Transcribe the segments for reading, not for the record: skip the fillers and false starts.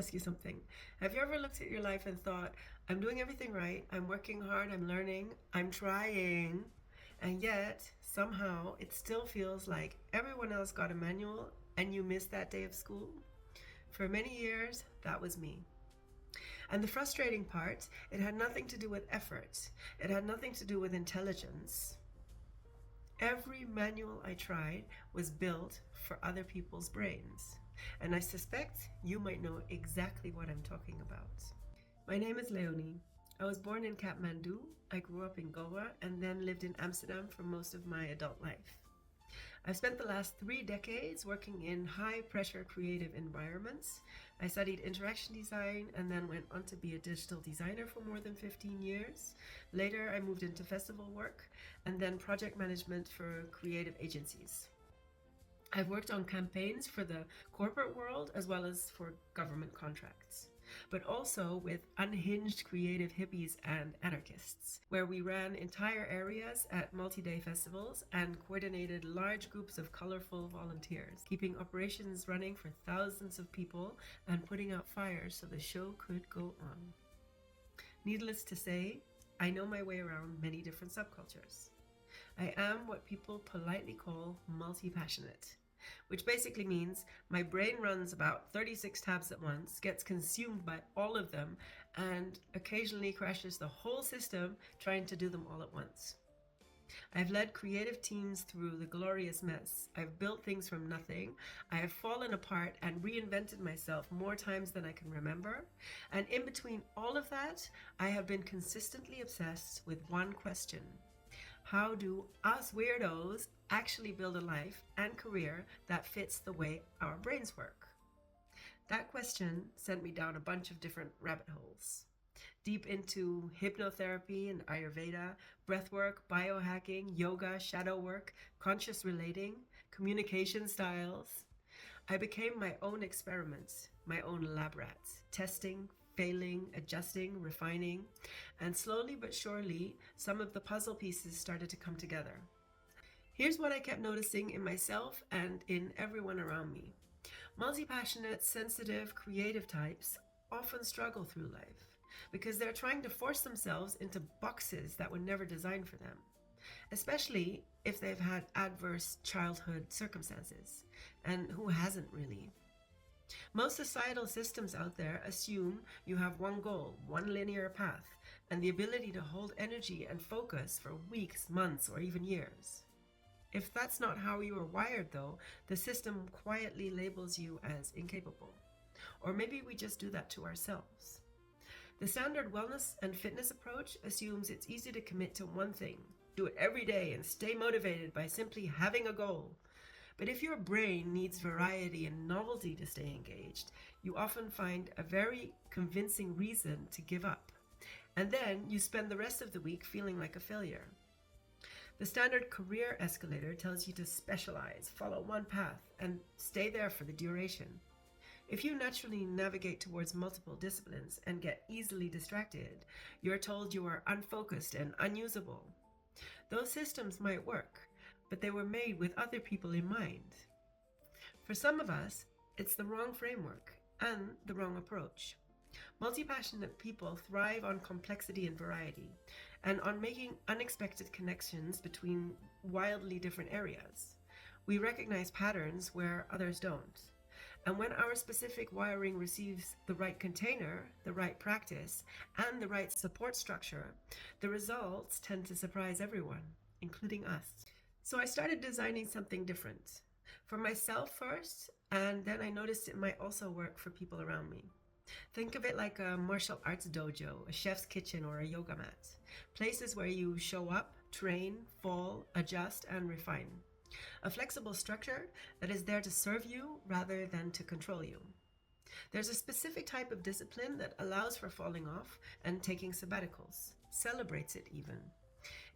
ask you something. Have you ever looked at your life and thought, I'm doing everything right, I'm working hard, I'm learning, I'm trying, and yet somehow it still feels like everyone else got a manual and you missed that day of school? For many years, that was me. And the frustrating part, it had nothing to do with effort. It had nothing to do with intelligence. Every manual I tried was built for other people's brains. And I suspect you might know exactly what I'm talking about. My name is Leoni. I was born in Kathmandu. I grew up in Goa and then lived in Amsterdam for most of my adult life. I've spent the last 3 decades working in high-pressure creative environments. I studied interaction design and then went on to be a digital designer for more than 15 years. Later, I moved into festival work and then project management for creative agencies. I've worked on campaigns for the corporate world as well as for government contracts, but also with unhinged creative hippies and anarchists, where we ran entire areas at multi-day festivals and coordinated large groups of colorful volunteers, keeping operations running for thousands of people and putting out fires so the show could go on. Needless to say, I know my way around many different subcultures. I am what people politely call multi-passionate, which basically means my brain runs about 36 tabs at once, gets consumed by all of them, and occasionally crashes the whole system trying to do them all at once. I've led creative teams through the glorious mess. I've built things from nothing. I have fallen apart and reinvented myself more times than I can remember. And in between all of that, I have been consistently obsessed with one question. How do us weirdos actually build a life and career that fits the way our brains work? That question sent me down a bunch of different rabbit holes. Deep into hypnotherapy and Ayurveda, breathwork, biohacking, yoga, shadow work, conscious relating, communication styles. I became my own experiment, my own lab rat, testing, failing, adjusting, refining, and slowly but surely, some of the puzzle pieces started to come together. Here's what I kept noticing in myself and in everyone around me. Multi-passionate, sensitive, creative types often struggle through life because they're trying to force themselves into boxes that were never designed for them, especially if they've had adverse childhood circumstances. And who hasn't really? Most societal systems out there assume you have one goal, one linear path, and the ability to hold energy and focus for weeks, months, or even years. If that's not how you are wired, though, the system quietly labels you as incapable. Or maybe we just do that to ourselves. The standard wellness and fitness approach assumes it's easy to commit to one thing, do it every day, and stay motivated by simply having a goal. But if your brain needs variety and novelty to stay engaged, you often find a very convincing reason to give up. And then you spend the rest of the week feeling like a failure. The standard career escalator tells you to specialize, follow one path, and stay there for the duration. If you naturally navigate towards multiple disciplines and get easily distracted, you're told you are unfocused and unusable. Those systems might work, but they were made with other people in mind. For some of us, it's the wrong framework and the wrong approach. Multi-passionate people thrive on complexity and variety, and on making unexpected connections between wildly different areas. We recognize patterns where others don't. And when our specific wiring receives the right container, the right practice, and the right support structure, the results tend to surprise everyone, including us. So I started designing something different. For myself first, and then I noticed it might also work for people around me. Think of it like a martial arts dojo, a chef's kitchen, or a yoga mat. Places where you show up, train, fall, adjust, and refine. A flexible structure that is there to serve you rather than to control you. There's a specific type of discipline that allows for falling off and taking sabbaticals, celebrates it even,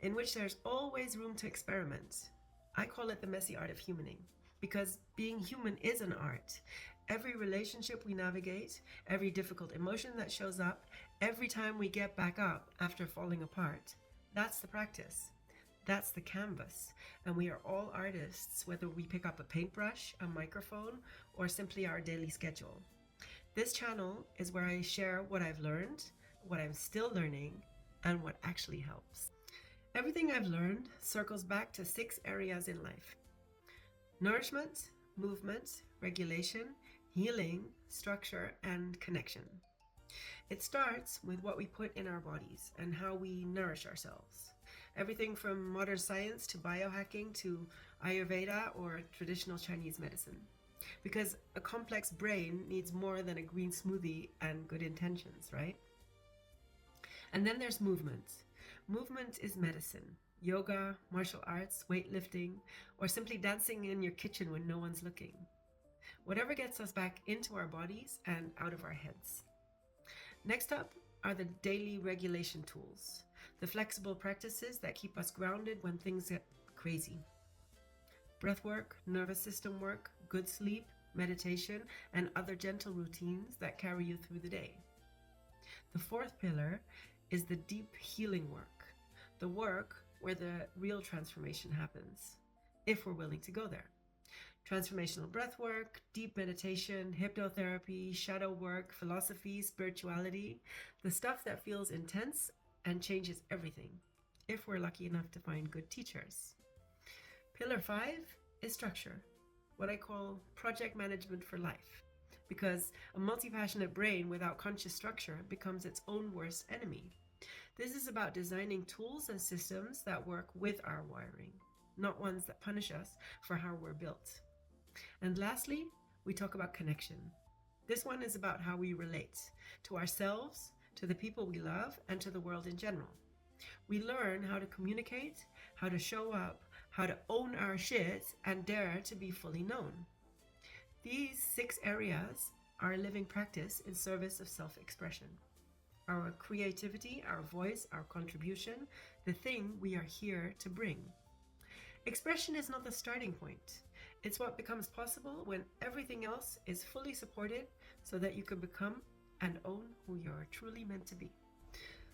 in which there's always room to experiment. I call it the messy art of humaning, because being human is an art. Every relationship we navigate, every difficult emotion that shows up, every time we get back up after falling apart, that's the practice. That's the canvas, and we are all artists, whether we pick up a paintbrush, a microphone, or simply our daily schedule. This channel is where I share what I've learned, what I'm still learning, and what actually helps. Everything I've learned circles back to 6 areas in life: nourishment, movement, regulation, healing, structure, and connection. It starts with what we put in our bodies and how we nourish ourselves. Everything from modern science to biohacking to Ayurveda or traditional Chinese medicine. Because a complex brain needs more than a green smoothie and good intentions, right? And then there's movement. Movement is medicine. Yoga, martial arts, weightlifting, or simply dancing in your kitchen when no one's looking. Whatever gets us back into our bodies and out of our heads. Next up are the daily regulation tools, the flexible practices that keep us grounded when things get crazy. Breath work, nervous system work, good sleep, meditation, and other gentle routines that carry you through the day. The 4th pillar is the deep healing work, the work where the real transformation happens, if we're willing to go there. Transformational breath work, deep meditation, hypnotherapy, shadow work, philosophy, spirituality, the stuff that feels intense and changes everything, if we're lucky enough to find good teachers. Pillar 5 is structure, what I call project management for life, because a multi-passionate brain without conscious structure becomes its own worst enemy. This is about designing tools and systems that work with our wiring, not ones that punish us for how we're built. And lastly, we talk about connection. This one is about how we relate to ourselves, to the people we love, and to the world in general. We learn how to communicate, how to show up, how to own our shit, and dare to be fully known. These 6 areas are a living practice in service of self-expression. Our creativity, our voice, our contribution, the thing we are here to bring. Expression is not the starting point. It's what becomes possible when everything else is fully supported so that you can become and own who you're truly meant to be.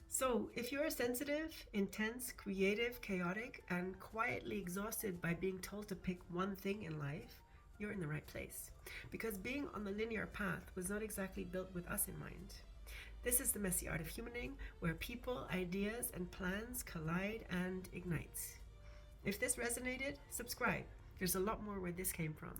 So, if you're sensitive, intense, creative, chaotic, and quietly exhausted by being told to pick one thing in life, you're in the right place. Because being on the linear path was not exactly built with us in mind. This is the messy art of humaning, where people, ideas, and plans collide and ignite. If this resonated, subscribe. There's a lot more where this came from.